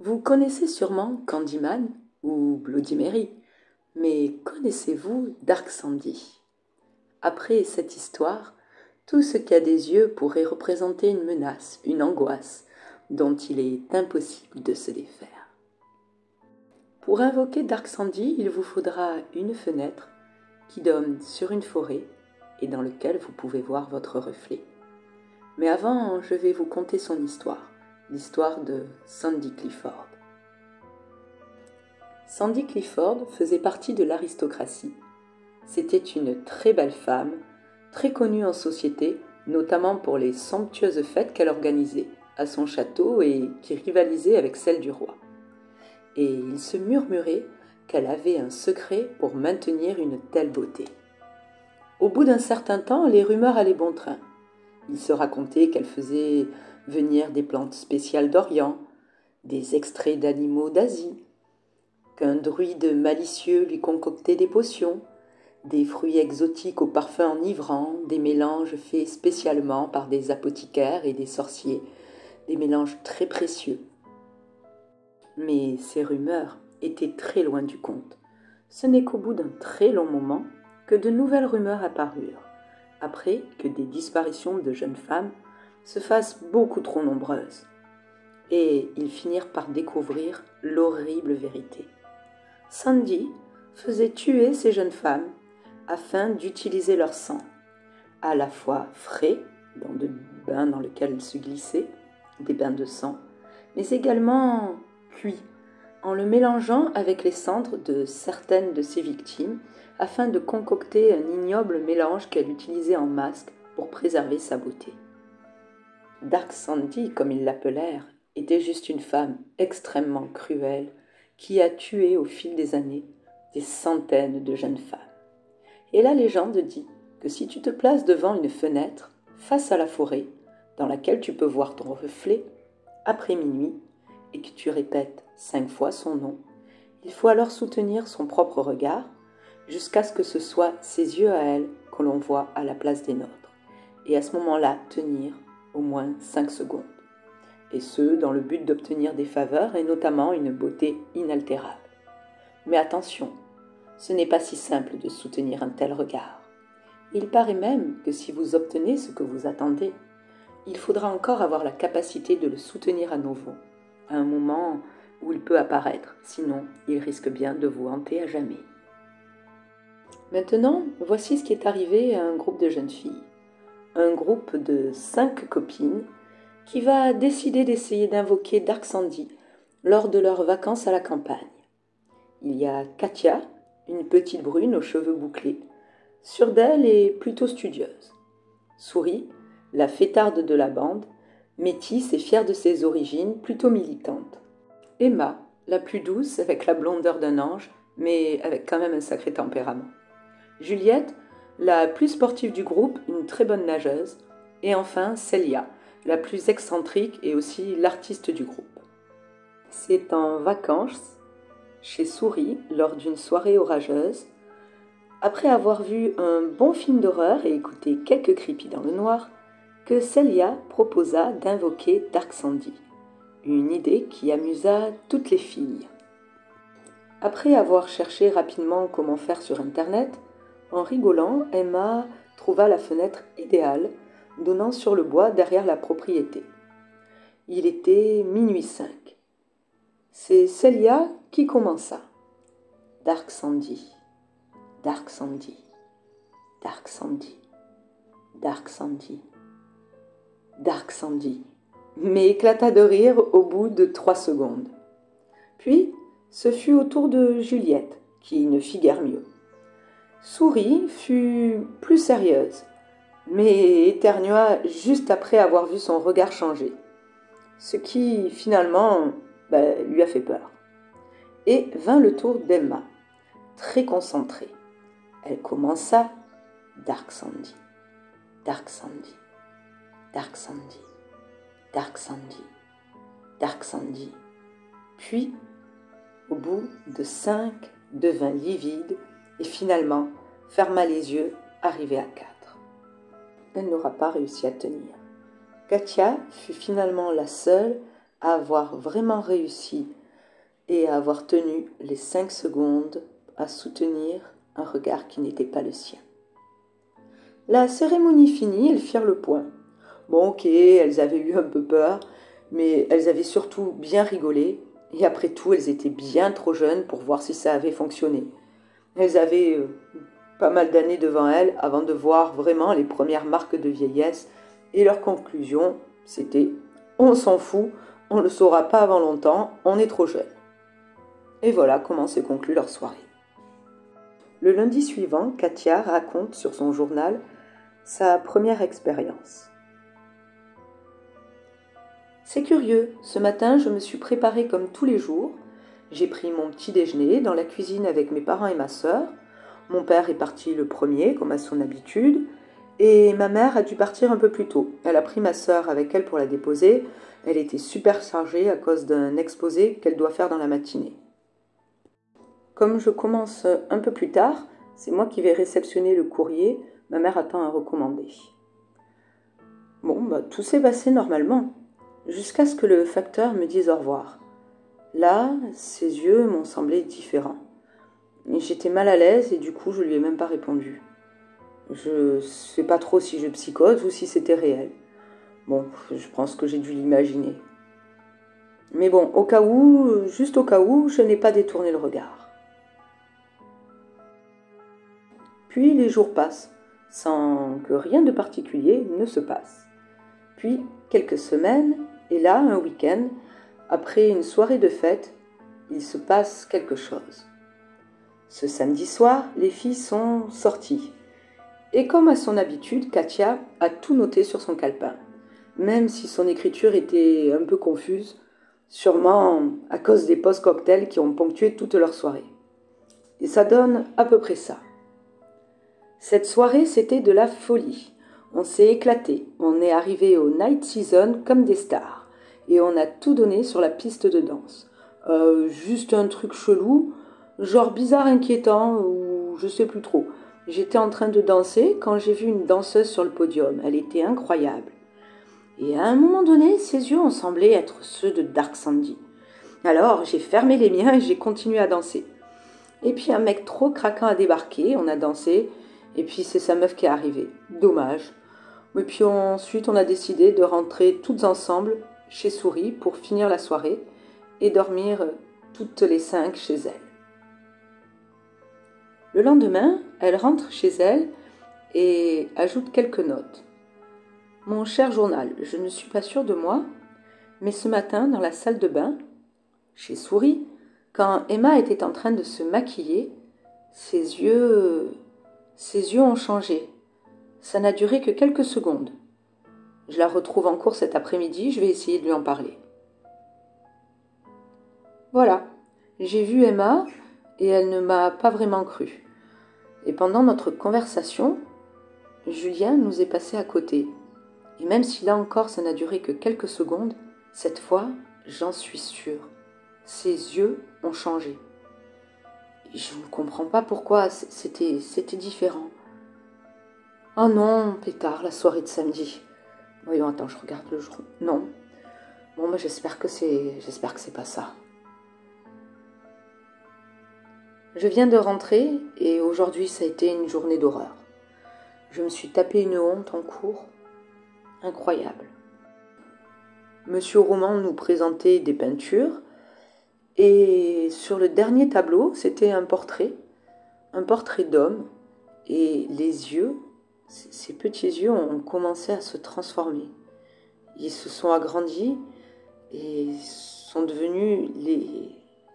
Vous connaissez sûrement Candyman ou Bloody Mary, mais connaissez-vous Dark Sandy? Après cette histoire, tout ce qui a des yeux pourrait représenter une menace, une angoisse, dont il est impossible de se défaire. Pour invoquer Dark Sandy, il vous faudra une fenêtre qui donne sur une forêt et dans laquelle vous pouvez voir votre reflet. Mais avant, je vais vous conter son histoire, l'histoire de Sandy Clifford. Sandy Clifford faisait partie de l'aristocratie. C'était une très belle femme, très connue en société, notamment pour les somptueuses fêtes qu'elle organisait à son château et qui rivalisaient avec celles du roi. Et il se murmurait qu'elle avait un secret pour maintenir une telle beauté. Au bout d'un certain temps, les rumeurs allaient bon train. Il se racontait qu'elle faisait venir des plantes spéciales d'Orient, des extraits d'animaux d'Asie, qu'un druide malicieux lui concoctait des potions, des fruits exotiques au parfum enivrant, des mélanges faits spécialement par des apothicaires et des sorciers, des mélanges très précieux. Mais ces rumeurs étaient très loin du compte. Ce n'est qu'au bout d'un très long moment que de nouvelles rumeurs apparurent, après que des disparitions de jeunes femmes se fassent beaucoup trop nombreuses. Et ils finirent par découvrir l'horrible vérité. Sandy faisait tuer ces jeunes femmes afin d'utiliser leur sang, à la fois frais, dans des bains dans lesquels elles se glissaient, des bains de sang, mais également cuit, en le mélangeant avec les cendres de certaines de ses victimes, afin de concocter un ignoble mélange qu'elle utilisait en masque pour préserver sa beauté. Dark Sandy, comme ils l'appelèrent, était juste une femme extrêmement cruelle qui a tué au fil des années des centaines de jeunes femmes. Et la légende dit que si tu te places devant une fenêtre, face à la forêt, dans laquelle tu peux voir ton reflet, après minuit, et que tu répètes 5 fois son nom, il faut alors soutenir son propre regard, jusqu'à ce que ce soit ses yeux à elle que l'on voit à la place des nôtres, et à ce moment-là tenir au moins 5 secondes. Et ce, dans le but d'obtenir des faveurs et notamment une beauté inaltérable. Mais attention, ce n'est pas si simple de soutenir un tel regard. Il paraît même que si vous obtenez ce que vous attendez, il faudra encore avoir la capacité de le soutenir à nouveau, à un moment où il peut apparaître, sinon il risque bien de vous hanter à jamais. Maintenant, voici ce qui est arrivé à un groupe de jeunes filles. Un groupe de 5 copines qui va décider d'essayer d'invoquer Dark Sandy lors de leurs vacances à la campagne. Il y a Katia, une petite brune aux cheveux bouclés, sûre d'elle et plutôt studieuse. Souris, la fêtarde de la bande, métisse et fière de ses origines, plutôt militante. Emma, la plus douce avec la blondeur d'un ange, mais avec quand même un sacré tempérament. Juliette, la plus sportive du groupe, une très bonne nageuse. Et enfin Célia, la plus excentrique et aussi l'artiste du groupe. C'est en vacances, chez Souris, lors d'une soirée orageuse, après avoir vu un bon film d'horreur et écouté quelques creepy dans le noir, que Célia proposa d'invoquer Dark Sandy, une idée qui amusa toutes les filles. Après avoir cherché rapidement comment faire sur Internet, en rigolant, Emma trouva la fenêtre idéale donnant sur le bois derrière la propriété. Il était minuit 5. C'est Célia qui commença. Dark Sandy, Dark Sandy, Dark Sandy, Dark Sandy, Dark Sandy, mais éclata de rire au bout de 3 secondes. Puis, ce fut au tour de Juliette, qui ne fit guère mieux. Souris fut plus sérieuse, mais éternua juste après avoir vu son regard changer, ce qui, finalement, lui a fait peur. Et vint le tour d'Emma, très concentrée. Elle commença Dark Sandy, Dark Sandy, Dark Sandy, Dark Sandy, Dark Sandy. Puis, au bout de 5, devint livide et finalement ferma les yeux, arrivée à 4. Elle n'aura pas réussi à tenir. Katia fut finalement la seule à avoir vraiment réussi et à avoir tenu les 5 secondes à soutenir un regard qui n'était pas le sien. La cérémonie finie, elles firent le point. Bon, ok, elles avaient eu un peu peur, mais elles avaient surtout bien rigolé, et après tout, elles étaient bien trop jeunes pour voir si ça avait fonctionné. Elles avaient pas mal d'années devant elles avant de voir vraiment les premières marques de vieillesse, et leur conclusion, c'était « on s'en fout, on ne le saura pas avant longtemps, on est trop jeune ». Et voilà comment s'est conclue leur soirée. Le lundi suivant, Katia raconte sur son journal sa première expérience. C'est curieux, ce matin, je me suis préparée comme tous les jours. J'ai pris mon petit déjeuner dans la cuisine avec mes parents et ma sœur. Mon père est parti le premier, comme à son habitude, et ma mère a dû partir un peu plus tôt. Elle a pris ma sœur avec elle pour la déposer. Elle était super chargée à cause d'un exposé qu'elle doit faire dans la matinée. Comme je commence un peu plus tard, c'est moi qui vais réceptionner le courrier. Ma mère attend un recommandé. Bon, tout s'est passé normalement, jusqu'à ce que le facteur me dise au revoir. Là, ses yeux m'ont semblé différents. J'étais mal à l'aise et du coup, je lui ai même pas répondu. Je sais pas trop si je psychote ou si c'était réel. Bon, je pense que j'ai dû l'imaginer. Mais bon, au cas où, juste au cas où, je n'ai pas détourné le regard. Puis les jours passent, sans que rien de particulier ne se passe. Puis, quelques semaines, et là, un week-end, après une soirée de fête, il se passe quelque chose. Ce samedi soir, les filles sont sorties. Et comme à son habitude, Katia a tout noté sur son calepin, même si son écriture était un peu confuse, sûrement à cause des post-cocktails qui ont ponctué toute leur soirée. Et ça donne à peu près ça. Cette soirée, c'était de la folie. On s'est éclaté, on est arrivé au night season comme des stars, et on a tout donné sur la piste de danse. Juste un truc chelou, genre bizarre inquiétant, ou je sais plus trop. J'étais en train de danser quand j'ai vu une danseuse sur le podium, elle était incroyable. Et à un moment donné, ses yeux ont semblé être ceux de Dark Sandy. Alors j'ai fermé les miens et j'ai continué à danser. Et puis un mec trop craquant a débarqué, on a dansé, et puis c'est sa meuf qui est arrivée. Dommage. Et puis ensuite on a décidé de rentrer toutes ensemble chez Souris pour finir la soirée et dormir toutes les 5 chez elle. Le lendemain, elle rentre chez elle et ajoute quelques notes. Mon cher journal, je ne suis pas sûre de moi, mais ce matin, dans la salle de bain, chez Souris, quand Emma était en train de se maquiller, ses yeux ont changé. Ça n'a duré que quelques secondes. Je la retrouve en cours cet après-midi, je vais essayer de lui en parler. Voilà, j'ai vu Emma et elle ne m'a pas vraiment cru. Et pendant notre conversation, Julien nous est passé à côté. Et même si là encore ça n'a duré que quelques secondes, cette fois, j'en suis sûre, ses yeux ont changé. Et je ne comprends pas pourquoi, c'était différent. Oh non, pétard, la soirée de samedi. Voyons, attends, je regarde le jour. Non. Bon, j'espère que c'est pas ça. Je viens de rentrer et aujourd'hui ça a été une journée d'horreur. Je me suis tapé une honte en cours. Incroyable. Monsieur Roman nous présentait des peintures et sur le dernier tableau, c'était un portrait d'homme et les yeux, ces petits yeux ont commencé à se transformer. Ils se sont agrandis et sont devenus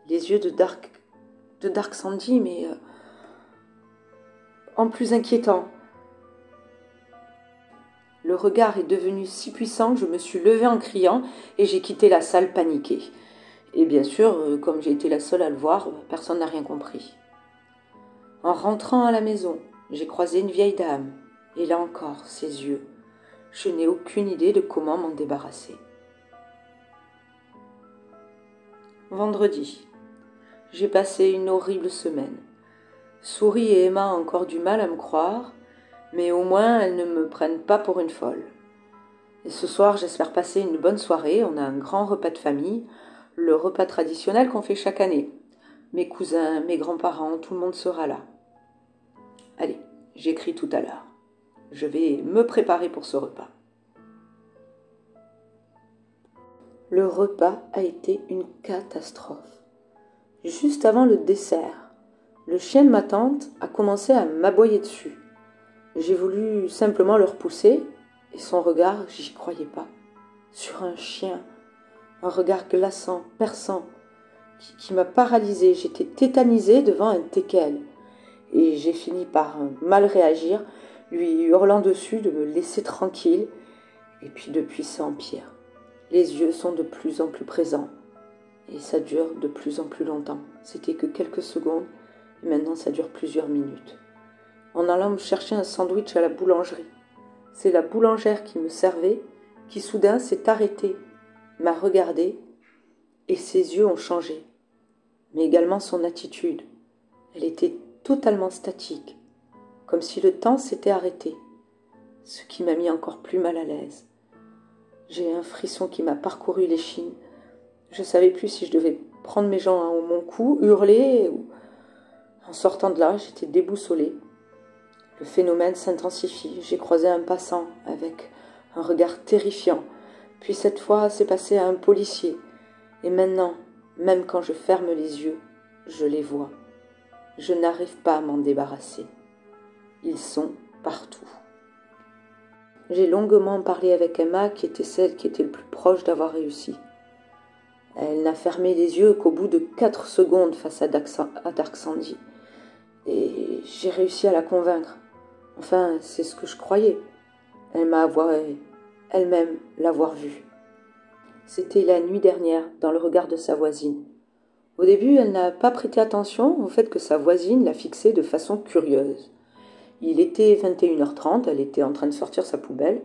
les yeux de Dark Sandy, mais en plus inquiétant. Le regard est devenu si puissant que je me suis levée en criant et j'ai quitté la salle paniquée. Et bien sûr, comme j'ai été la seule à le voir, personne n'a rien compris. En rentrant à la maison, j'ai croisé une vieille dame. Et là encore, ses yeux. Je n'ai aucune idée de comment m'en débarrasser. Vendredi. J'ai passé une horrible semaine. Souris et Emma ont encore du mal à me croire, mais au moins elles ne me prennent pas pour une folle. Et ce soir, j'espère passer une bonne soirée. On a un grand repas de famille. le repas traditionnel qu'on fait chaque année. Mes cousins, mes grands-parents, tout le monde sera là. Allez, j'écris tout à l'heure. Je vais me préparer pour ce repas. Le repas a été une catastrophe. Juste avant le dessert, le chien de ma tante a commencé à m'aboyer dessus. J'ai voulu simplement le repousser et son regard, j'y croyais pas. Sur un chien, un regard glaçant, perçant, qui m'a paralysée. J'étais tétanisée devant un teckel. Et j'ai fini par mal réagir, lui hurlant dessus de me laisser tranquille. Et puis depuis, ça empire. Les yeux sont de plus en plus présents. Et ça dure de plus en plus longtemps. C'était que quelques secondes, et maintenant ça dure plusieurs minutes. En allant me chercher un sandwich à la boulangerie. C'est la boulangère qui me servait, qui soudain s'est arrêtée, m'a regardé, et ses yeux ont changé. Mais également son attitude. Elle était totalement statique, comme si le temps s'était arrêté, ce qui m'a mis encore plus mal à l'aise. J'ai un frisson qui m'a parcouru l'échine. Je ne savais plus si je devais prendre mes jambes à mon cou, hurler, ou... En sortant de là, j'étais déboussolée. Le phénomène s'intensifie. J'ai croisé un passant avec un regard terrifiant. Puis cette fois, c'est passé à un policier. Et maintenant, même quand je ferme les yeux, je les vois. Je n'arrive pas à m'en débarrasser. Ils sont partout. J'ai longuement parlé avec Emma, qui était celle qui était le plus proche d'avoir réussi. Elle n'a fermé les yeux qu'au bout de 4 secondes face à Dark Sandy. Et j'ai réussi à la convaincre. Enfin, c'est ce que je croyais. Elle m'a avoué elle-même l'avoir vue. C'était la nuit dernière, dans le regard de sa voisine. Au début, elle n'a pas prêté attention au fait que sa voisine la fixait de façon curieuse. Il était 21h30, elle était en train de sortir sa poubelle,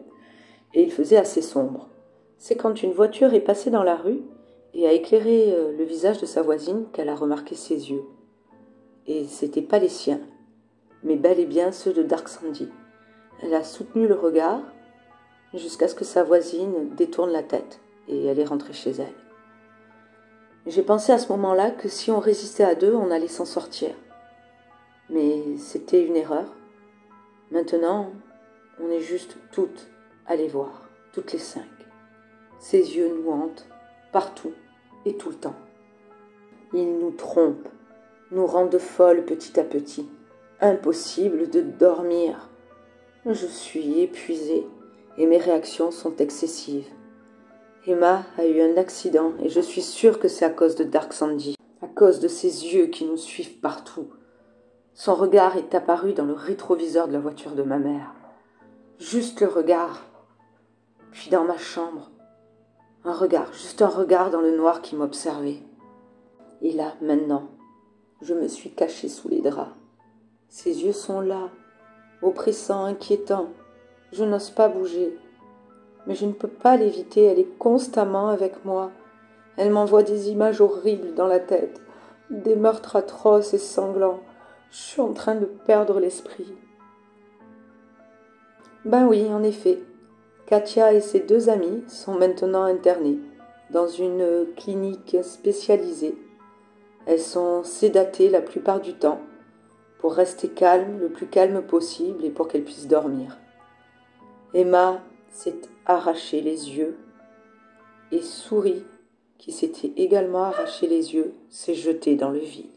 et il faisait assez sombre. C'est quand une voiture est passée dans la rue et a éclairé le visage de sa voisine qu'elle a remarqué ses yeux. Et c'était pas les siens, mais bel et bien ceux de Dark Sandy. Elle a soutenu le regard jusqu'à ce que sa voisine détourne la tête et elle est rentrée chez elle. J'ai pensé à ce moment-là que si on résistait à deux, on allait s'en sortir. Mais c'était une erreur. Maintenant, on est juste toutes à les voir, toutes les 5. Ses yeux nous hantent, partout et tout le temps. Ils nous trompent, nous rendent folles petit à petit. Impossible de dormir. Je suis épuisée et mes réactions sont excessives. Emma a eu un accident et je suis sûre que c'est à cause de Dark Sandy, à cause de ses yeux qui nous suivent partout. Son regard est apparu dans le rétroviseur de la voiture de ma mère. Juste le regard. Puis dans ma chambre. Un regard, juste un regard dans le noir qui m'observait. Et là, maintenant, je me suis cachée sous les draps. Ses yeux sont là, oppressants, inquiétants. Je n'ose pas bouger. Mais je ne peux pas l'éviter, elle est constamment avec moi. Elle m'envoie des images horribles dans la tête, des meurtres atroces et sanglants. Je suis en train de perdre l'esprit. Ben oui, en effet, Katia et ses 2 amies sont maintenant internées dans une clinique spécialisée. Elles sont sédatées la plupart du temps pour rester calmes, le plus calme possible et pour qu'elles puissent dormir. Emma s'est arraché les yeux et Souris, qui s'était également arraché les yeux, s'est jetée dans le vide.